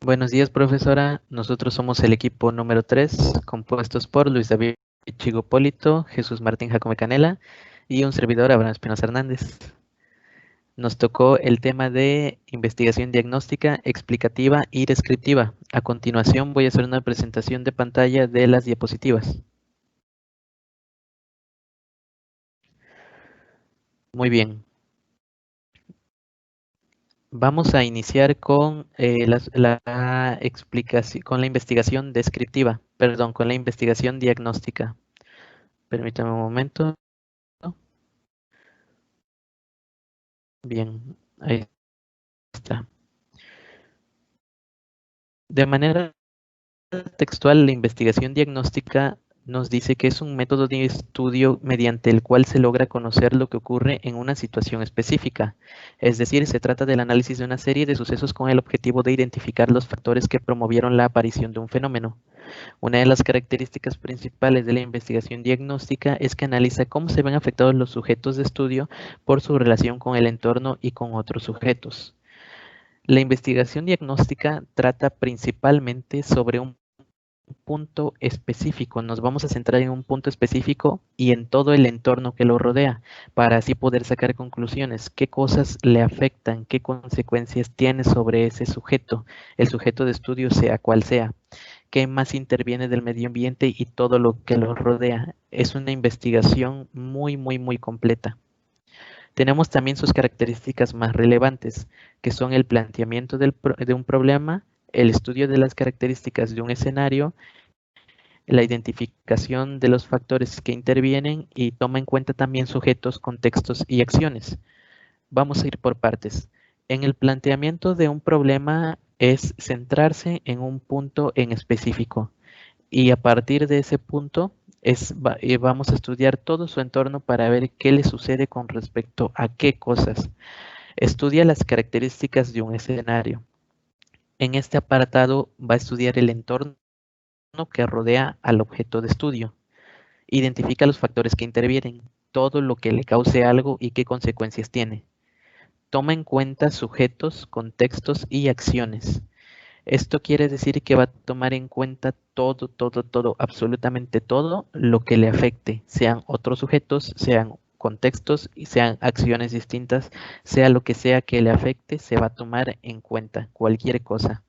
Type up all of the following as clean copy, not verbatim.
Buenos días, profesora. Nosotros somos el equipo número 3, compuestos por Luis David Chigopólito, Jesús Martín Jacome Canela y un servidor, Abraham Espinosa Hernández. Nos tocó el tema de investigación diagnóstica, explicativa y descriptiva. A continuación voy a hacer una presentación de pantalla de las diapositivas. Muy bien. Vamos a iniciar con la explicación, con la investigación descriptiva, perdón, con la investigación diagnóstica. Permítame un momento. Bien, ahí está. De manera textual, la investigación diagnóstica nos dice que es un método de estudio mediante el cual se logra conocer lo que ocurre en una situación específica. Es decir, se trata del análisis de una serie de sucesos con el objetivo de identificar los factores que promovieron la aparición de un fenómeno. Una de las características principales de la investigación diagnóstica es que analiza cómo se ven afectados los sujetos de estudio por su relación con el entorno y con otros sujetos. La investigación diagnóstica trata principalmente sobre un punto específico. Nos vamos a centrar en un punto específico y en todo el entorno que lo rodea, para así poder sacar conclusiones. ¿Qué cosas le afectan? ¿Qué consecuencias tiene sobre ese sujeto? El sujeto de estudio, sea cual sea. ¿Qué más interviene del medio ambiente y todo lo que lo rodea? Es una investigación muy completa. Tenemos también sus características más relevantes, que son el planteamiento de un problema, el estudio de las características de un escenario, la identificación de los factores que intervienen y toma en cuenta también sujetos, contextos y acciones. Vamos a ir por partes. En el planteamiento de un problema es centrarse en un punto en específico y a partir de ese punto vamos a estudiar todo su entorno para ver qué le sucede con respecto a qué cosas. Estudia las características de un escenario. En este apartado va a estudiar el entorno que rodea al objeto de estudio. Identifica los factores que intervienen, todo lo que le cause algo y qué consecuencias tiene. Toma en cuenta sujetos, contextos y acciones. Esto quiere decir que va a tomar en cuenta todo, absolutamente todo lo que le afecte, sean otros sujetos, sean contextos y sean acciones distintas, sea lo que sea que le afecte, se va a tomar en cuenta cualquier cosa.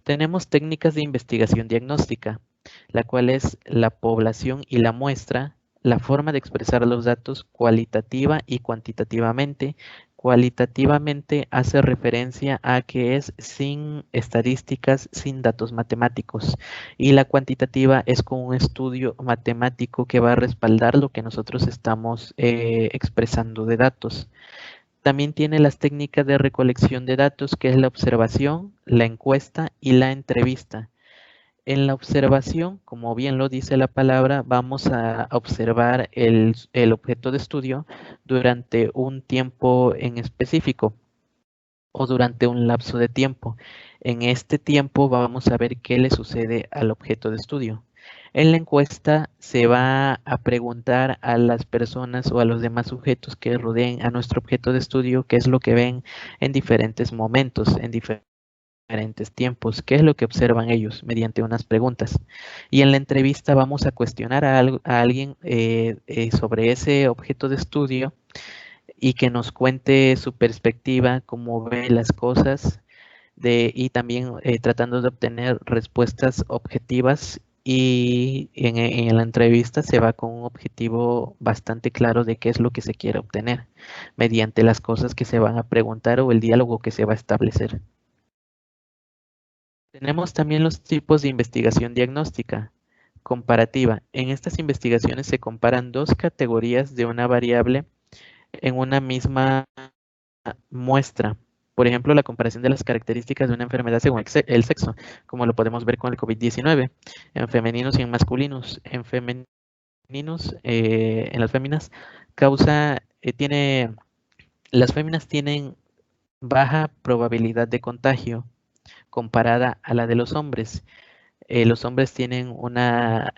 Tenemos técnicas de investigación diagnóstica, la cual es la población y la muestra, la forma de expresar los datos cualitativa y cuantitativamente. Cualitativamente hace referencia a que es sin estadísticas, sin datos matemáticos. Y la cuantitativa es con un estudio matemático que va a respaldar lo que nosotros estamos expresando de datos. También tiene las técnicas de recolección de datos, que es la observación, la encuesta y la entrevista. En la observación, como bien lo dice la palabra, vamos a observar el objeto de estudio durante un tiempo en específico o durante un lapso de tiempo. En este tiempo vamos a ver qué le sucede al objeto de estudio. En la encuesta se va a preguntar a las personas o a los demás sujetos que rodeen a nuestro objeto de estudio qué es lo que ven en diferentes momentos, en diferentes tiempos, qué es lo que observan ellos mediante unas preguntas. Y en la entrevista vamos a cuestionar a alguien sobre ese objeto de estudio y que nos cuente su perspectiva, cómo ve las cosas, y también tratando de obtener respuestas objetivas, y en la entrevista se va con un objetivo bastante claro de qué es lo que se quiere obtener mediante las cosas que se van a preguntar o el diálogo que se va a establecer. Tenemos también los tipos de investigación diagnóstica. Comparativa. En estas investigaciones se comparan dos categorías de una variable en una misma muestra. Por ejemplo, la comparación de las características de una enfermedad según el sexo, como lo podemos ver con el COVID-19, en femeninos y en masculinos. En femeninos, en las féminas, las féminas tienen baja probabilidad de contagio comparada a la de los hombres. Los hombres tienen una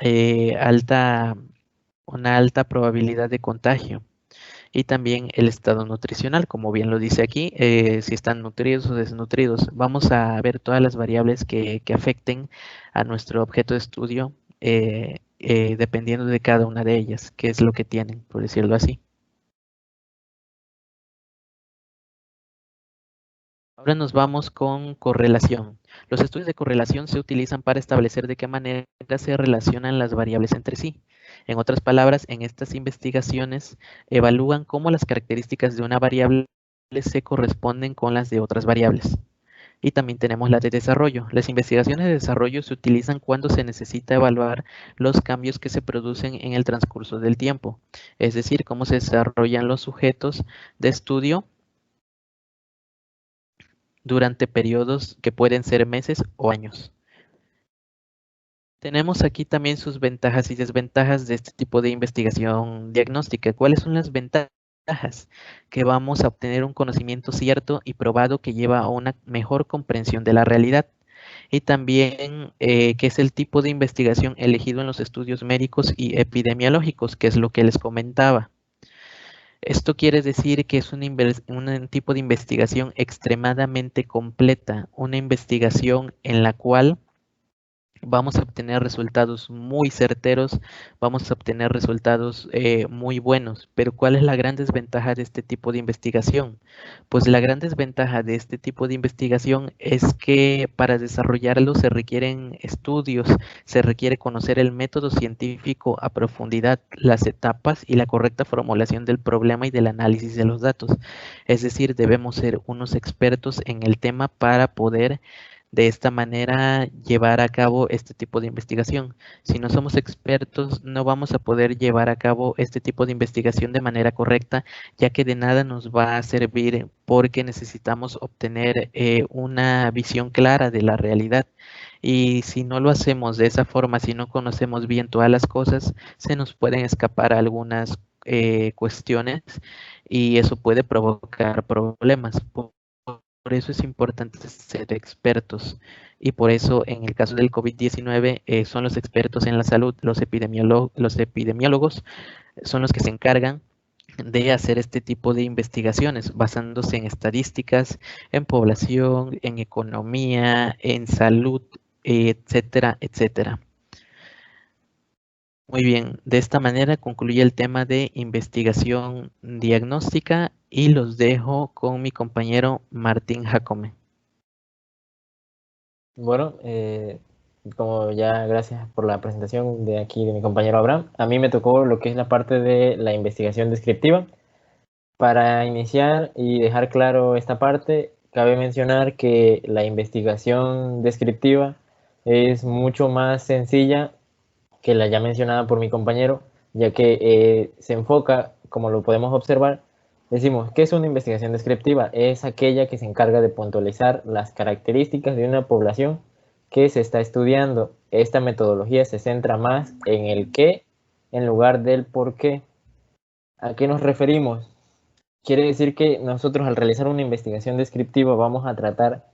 alta probabilidad de contagio. y también el estado nutricional, como bien lo dice aquí, si están nutridos o desnutridos. Vamos a ver todas las variables que afecten a nuestro objeto de estudio, dependiendo de cada una de ellas, qué es lo que tienen, por decirlo así. Ahora nos vamos con correlación. Los estudios de correlación se utilizan para establecer de qué manera se relacionan las variables entre sí. En otras palabras, en estas investigaciones evalúan cómo las características de una variable se corresponden con las de otras variables. Y también tenemos la de desarrollo. Las investigaciones de desarrollo se utilizan cuando se necesita evaluar los cambios que se producen en el transcurso del tiempo, es decir, cómo se desarrollan los sujetos de estudio durante periodos que pueden ser meses o años. Tenemos aquí también sus ventajas y desventajas de este tipo de investigación diagnóstica. ¿Cuáles son las ventajas? Que vamos a obtener un conocimiento cierto y probado que lleva a una mejor comprensión de la realidad. Y también que es el tipo de investigación elegido en los estudios médicos y epidemiológicos, que es lo que les comentaba. Esto quiere decir que es un tipo de investigación extremadamente completa, una investigación en la cual vamos a obtener resultados muy certeros, vamos a obtener resultados muy buenos. Pero ¿cuál es la gran desventaja de este tipo de investigación? Pues la gran desventaja de este tipo de investigación es que para desarrollarlo se requieren estudios, se requiere conocer el método científico a profundidad, las etapas y la correcta formulación del problema y del análisis de los datos. Es decir, debemos ser unos expertos en el tema para poder de esta manera llevar a cabo este tipo de investigación. Si no somos expertos, no vamos a poder llevar a cabo este tipo de investigación de manera correcta, ya que de nada nos va a servir porque necesitamos obtener una visión clara de la realidad. Y si no lo hacemos de esa forma, si no conocemos bien todas las cosas, se nos pueden escapar algunas cuestiones y eso puede provocar problemas. Por eso es importante ser expertos y por eso en el caso del COVID-19 son los expertos en la salud, los epidemiólogos son los que se encargan de hacer este tipo de investigaciones basándose en estadísticas, en población, en economía, en salud, etcétera, etcétera. Muy bien, de esta manera concluye el tema de investigación diagnóstica y los dejo con mi compañero Martín Jacome. Bueno, como ya gracias por la presentación de aquí de mi compañero Abraham, a mí me tocó lo que es la parte de la investigación descriptiva. Para iniciar y dejar claro esta parte, cabe mencionar que la investigación descriptiva es mucho más sencilla que la ya mencionada por mi compañero, ya que se enfoca, como lo podemos observar, decimos, ¿qué es una investigación descriptiva? Es aquella que se encarga de puntualizar las características de una población que se está estudiando. Esta metodología se centra más en el qué en lugar del por qué. ¿A qué nos referimos? Quiere decir que nosotros al realizar una investigación descriptiva vamos a tratar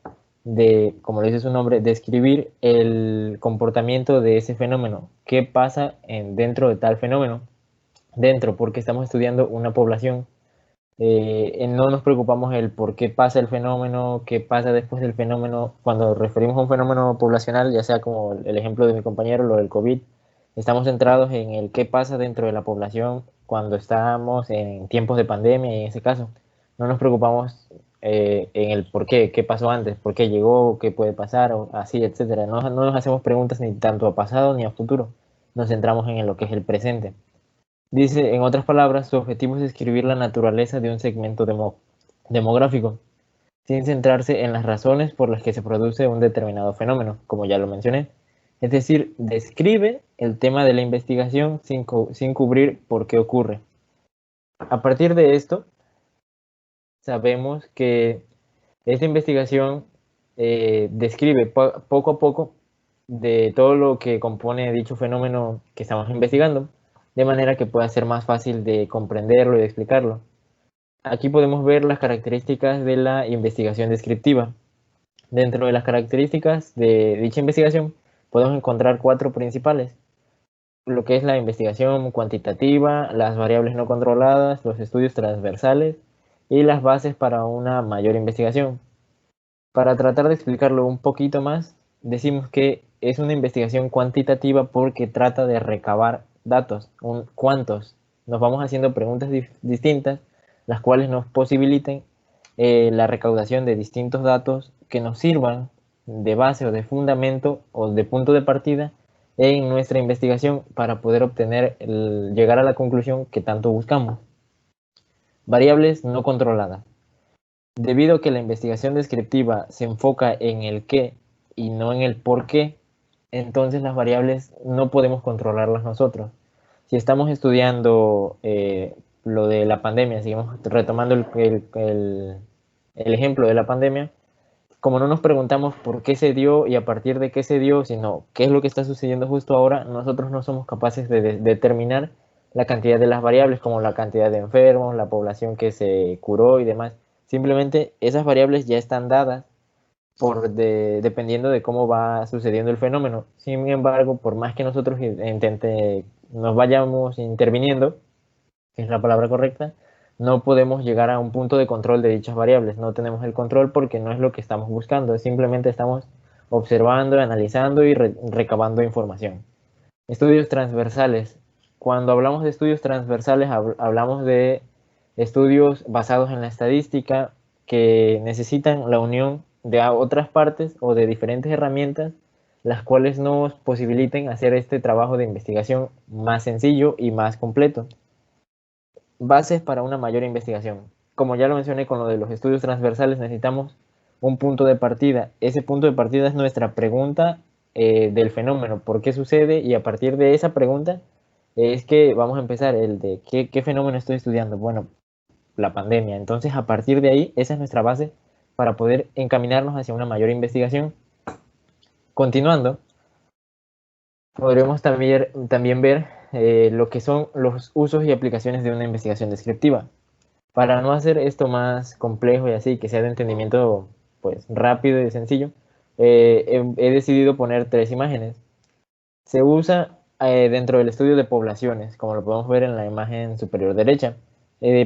de, como le dice su nombre, describir el comportamiento de ese fenómeno. ¿Qué pasa dentro de tal fenómeno? Dentro, porque estamos estudiando una población. No nos preocupamos el por qué pasa el fenómeno, qué pasa después del fenómeno. Cuando referimos a un fenómeno poblacional, ya sea como el ejemplo de mi compañero, lo del COVID, estamos centrados en el qué pasa dentro de la población cuando estamos en tiempos de pandemia y en ese caso. No nos preocupamos en el por qué pasó antes, por qué llegó, qué puede pasar, o así, etcétera. No nos hacemos preguntas ni tanto a pasado ni a futuro. Nos centramos en lo que es el presente. Dice, en otras palabras, su objetivo es describir la naturaleza de un segmento demográfico, sin centrarse en las razones por las que se produce un determinado fenómeno, como ya lo mencioné. Es decir, describe el tema de la investigación sin cubrir por qué ocurre. A partir de esto, sabemos que esta investigación describe poco a poco de todo lo que compone dicho fenómeno que estamos investigando, de manera que pueda ser más fácil de comprenderlo y de explicarlo. Aquí podemos ver las características de la investigación descriptiva. Dentro de las características de dicha investigación podemos encontrar 4 principales. lo que es la investigación cuantitativa, las variables no controladas, los estudios transversales y las bases para una mayor investigación. Para tratar de explicarlo un poquito más, decimos que es una investigación cuantitativa porque trata de recabar datos, cuántos. Nos vamos haciendo preguntas distintas, las cuales nos posibiliten la recaudación de distintos datos que nos sirvan de base o de fundamento o de punto de partida en nuestra investigación para poder obtener, llegar a la conclusión que tanto buscamos. Variables no controladas. Debido a que la investigación descriptiva se enfoca en el qué y no en el por qué, entonces las variables no podemos controlarlas nosotros. Si estamos estudiando lo de la pandemia, seguimos retomando el ejemplo de la pandemia, como no nos preguntamos por qué se dio y a partir de qué se dio, sino qué es lo que está sucediendo justo ahora, nosotros no somos capaces de determinar la cantidad de las variables, como la cantidad de enfermos, la población que se curó y demás. Simplemente esas variables ya están dadas dependiendo de cómo va sucediendo el fenómeno. Sin embargo, por más que nosotros nos vayamos interviniendo, que es la palabra correcta, no podemos llegar a un punto de control de dichas variables. No tenemos el control porque no es lo que estamos buscando, simplemente estamos observando, analizando y recabando información. Estudios transversales. Cuando hablamos de estudios transversales, hablamos de estudios basados en la estadística que necesitan la unión de otras partes o de diferentes herramientas, las cuales nos posibiliten hacer este trabajo de investigación más sencillo y más completo. Bases para una mayor investigación. Como ya lo mencioné con lo de los estudios transversales, necesitamos un punto de partida. Ese punto de partida es nuestra pregunta del fenómeno, por qué sucede, y a partir de esa pregunta es que vamos a empezar el de qué fenómeno estoy estudiando. Bueno, la pandemia. Entonces, a partir de ahí, esa es nuestra base para poder encaminarnos hacia una mayor investigación. Continuando, podremos también ver lo que son los usos y aplicaciones de una investigación descriptiva. Para no hacer esto más complejo y así, que sea de entendimiento pues rápido y sencillo, he decidido poner 3 imágenes. Se usa dentro del estudio de poblaciones, como lo podemos ver en la imagen superior derecha.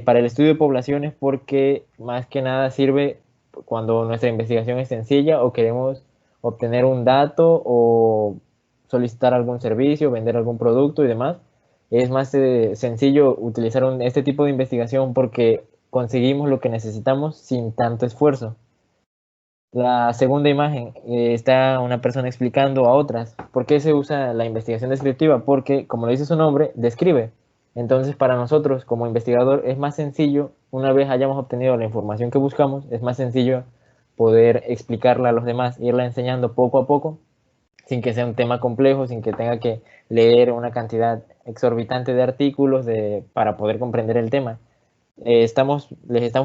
Para el estudio de poblaciones porque más que nada sirve cuando nuestra investigación es sencilla o queremos obtener un dato o solicitar algún servicio, vender algún producto y demás. Es más sencillo utilizar este tipo de investigación porque conseguimos lo que necesitamos sin tanto esfuerzo. La segunda imagen está una persona explicando a otras. ¿Por qué se usa la investigación descriptiva? Porque, como lo dice su nombre, describe. Entonces, para nosotros como investigador es más sencillo, una vez hayamos obtenido la información que buscamos, es más sencillo poder explicarla a los demás, irla enseñando poco a poco, sin que sea un tema complejo, sin que tenga que leer una cantidad exorbitante de artículos para poder comprender el tema. Les estamos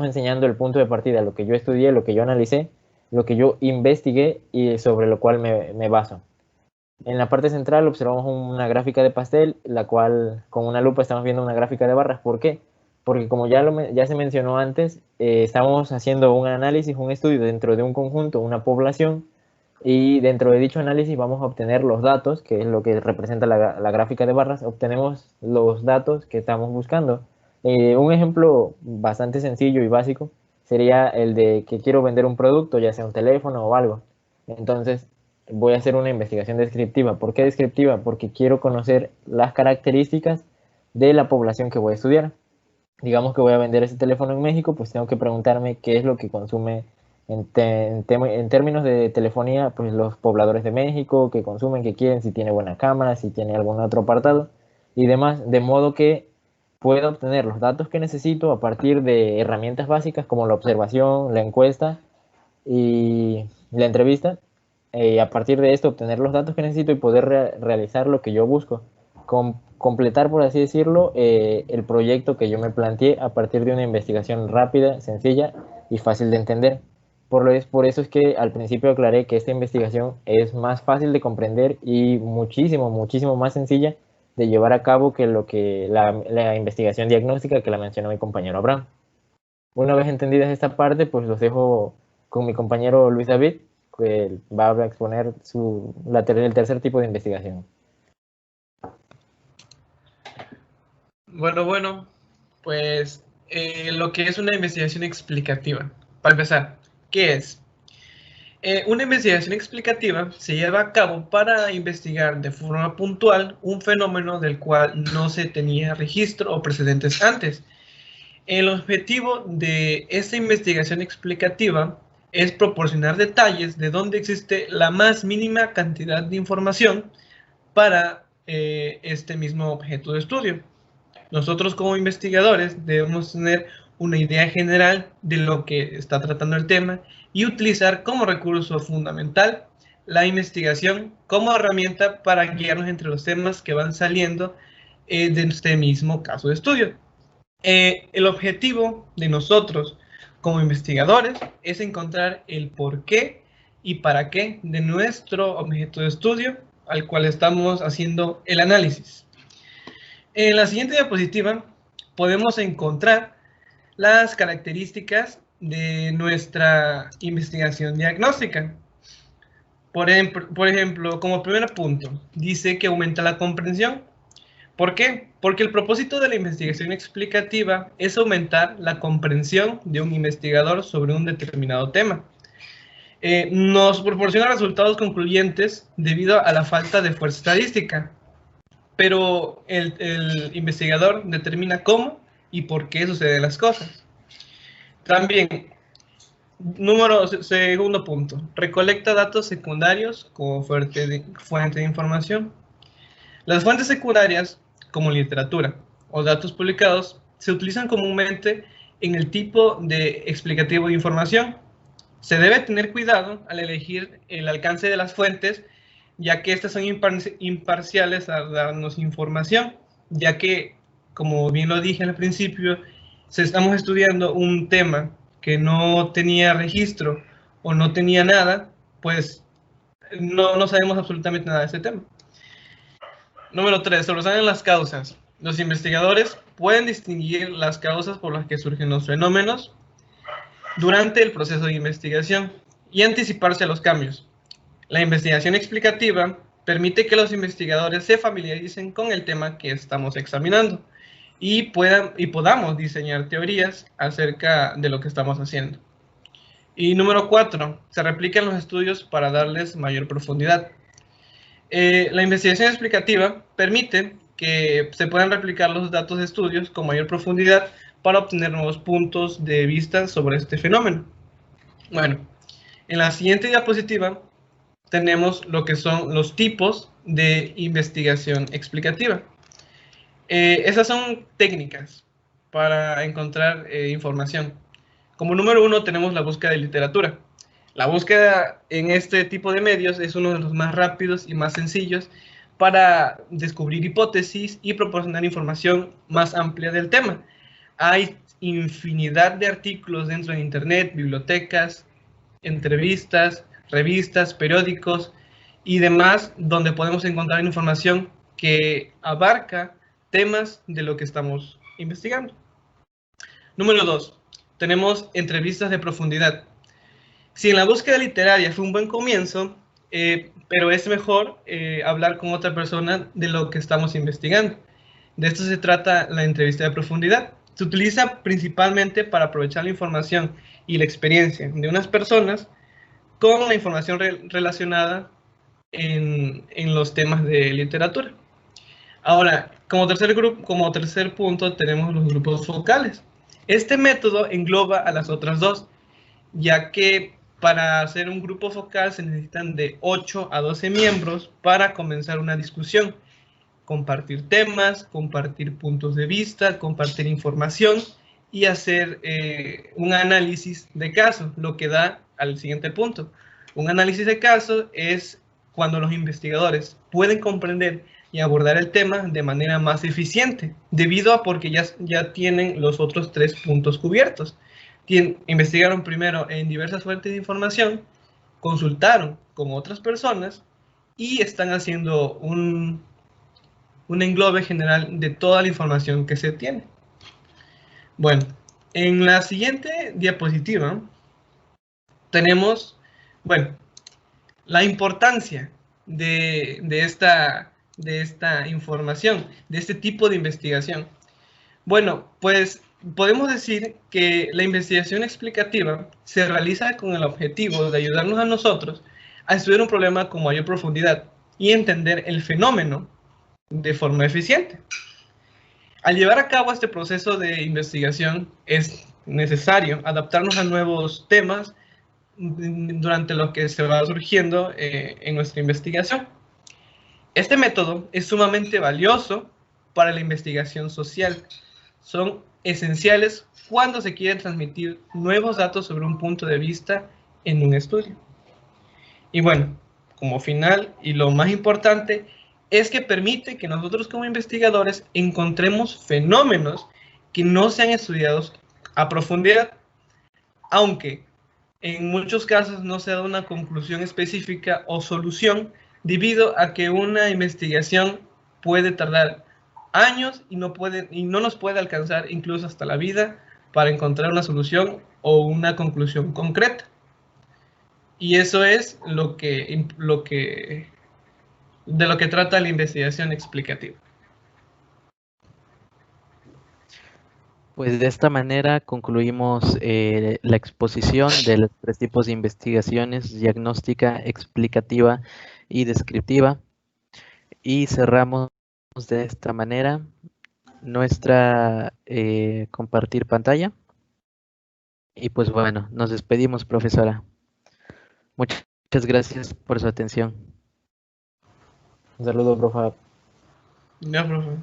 enseñando el punto de partida, lo que yo estudié, lo que yo analicé, lo que yo investigué y sobre lo cual me baso. En la parte central observamos una gráfica de pastel, la cual con una lupa estamos viendo una gráfica de barras. ¿Por qué? Porque como ya se mencionó antes, estamos haciendo un análisis, un estudio dentro de un conjunto, una población, y dentro de dicho análisis vamos a obtener los datos, que es lo que representa la gráfica de barras, obtenemos los datos que estamos buscando. Un ejemplo bastante sencillo y básico sería el de que quiero vender un producto, ya sea un teléfono o algo. Entonces voy a hacer una investigación descriptiva. ¿Por qué descriptiva? Porque quiero conocer las características de la población que voy a estudiar. Digamos que voy a vender ese teléfono en México, pues tengo que preguntarme qué es lo que consume en términos de telefonía, pues los pobladores de México, qué consumen, qué quieren, si tiene buena cámara, si tiene algún otro apartado y demás, de modo que pueda obtener los datos que necesito a partir de herramientas básicas como la observación, la encuesta y la entrevista, a partir de esto obtener los datos que necesito y poder realizar lo que yo busco, completar, por así decirlo, el proyecto que yo me planteé a partir de una investigación rápida, sencilla y fácil de entender. Por eso es que al principio aclaré que esta investigación es más fácil de comprender y muchísimo, muchísimo más sencilla de llevar a cabo que la investigación diagnóstica que la mencionó mi compañero Abraham. Una vez entendida esta parte, pues los dejo con mi compañero Luis David, que va a exponer el tercer tipo de investigación. Bueno, pues lo que es una investigación explicativa. Para empezar, ¿qué es? Una investigación explicativa se lleva a cabo para investigar de forma puntual un fenómeno del cual no se tenía registro o precedentes antes. El objetivo de esta investigación explicativa es proporcionar detalles de dónde existe la más mínima cantidad de información para este mismo objeto de estudio. Nosotros como investigadores debemos tener una idea general de lo que está tratando el tema y utilizar como recurso fundamental la investigación como herramienta para guiarnos entre los temas que van saliendo de este mismo caso de estudio. El objetivo de nosotros como investigadores es encontrar el por qué y para qué de nuestro objeto de estudio al cual estamos haciendo el análisis. En la siguiente diapositiva podemos encontrar las características de nuestra investigación diagnóstica. Por ejemplo, como primer punto, dice que aumenta la comprensión. ¿Por qué? Porque el propósito de la investigación explicativa es aumentar la comprensión de un investigador sobre un determinado tema. Nos proporciona resultados concluyentes debido a la falta de fuerza estadística, pero el investigador determina cómo y por qué suceden las cosas. También, segundo punto, recolecta datos secundarios como fuente de información. Las fuentes secundarias, como literatura o datos publicados, se utilizan comúnmente en el tipo de explicativo de información. Se debe tener cuidado al elegir el alcance de las fuentes, ya que estas son imparciales a darnos información, ya que, como bien lo dije al principio, si estamos estudiando un tema que no tenía registro o no tenía nada, pues no sabemos absolutamente nada de ese tema. Número 3. Se resuelven las causas. Los investigadores pueden distinguir las causas por las que surgen los fenómenos durante el proceso de investigación y anticiparse a los cambios. La investigación explicativa permite que los investigadores se familiaricen con el tema que estamos examinando y podamos diseñar teorías acerca de lo que estamos haciendo. Y número 4. Se replican los estudios para darles mayor profundidad. La investigación explicativa permite que se puedan replicar los datos de estudios con mayor profundidad para obtener nuevos puntos de vista sobre este fenómeno. Bueno, en la siguiente diapositiva tenemos lo que son los tipos de investigación explicativa. Esas son técnicas para encontrar información. Como número 1 tenemos la búsqueda de literatura. La búsqueda en este tipo de medios es uno de los más rápidos y más sencillos para descubrir hipótesis y proporcionar información más amplia del tema. Hay infinidad de artículos dentro de Internet, bibliotecas, entrevistas, revistas, periódicos y demás, donde podemos encontrar información que abarca temas de lo que estamos investigando. Número 2. Tenemos entrevistas de profundidad. Si en la búsqueda literaria fue un buen comienzo, pero es mejor hablar con otra persona de lo que estamos investigando. De esto se trata la entrevista de profundidad. Se utiliza principalmente para aprovechar la información y la experiencia de unas personas con la información relacionada en los temas de literatura. Ahora, como tercer punto tenemos los grupos focales. Este método engloba a las otras dos, ya que para hacer un grupo focal se necesitan de 8 a 12 miembros para comenzar una discusión, compartir temas, compartir puntos de vista, compartir información y hacer un análisis de caso, lo que da al siguiente punto. Un análisis de caso es cuando los investigadores pueden comprender y abordar el tema de manera más eficiente, debido a porque ya tienen los otros 3 puntos cubiertos. Investigaron primero en diversas fuentes de información, consultaron con otras personas y están haciendo un englobe general de toda la información que se tiene. Bueno, en la siguiente diapositiva tenemos, la importancia de esta información, de este tipo de investigación. Bueno, pues podemos decir que la investigación explicativa se realiza con el objetivo de ayudarnos a nosotros a estudiar un problema con mayor profundidad y entender el fenómeno de forma eficiente. Al llevar a cabo este proceso de investigación es necesario adaptarnos a nuevos temas durante lo que se va surgiendo en nuestra investigación. Este método es sumamente valioso para la investigación social. Son esenciales cuando se quieren transmitir nuevos datos sobre un punto de vista en un estudio. Y bueno, como final y lo más importante es que permite que nosotros como investigadores encontremos fenómenos que no se han estudiado a profundidad, aunque en muchos casos no se da una conclusión específica o solución debido a que una investigación puede tardar años y no nos puede alcanzar incluso hasta la vida para encontrar una solución o una conclusión concreta. Y eso es de lo que trata la investigación explicativa. Pues de esta manera concluimos la exposición de los 3 tipos de investigaciones: diagnóstica, explicativa y descriptiva. Y cerramos de esta manera nuestra compartir pantalla. Y pues bueno, nos despedimos, profesora. Muchas gracias por su atención. Un saludo, profe. Ya, profe.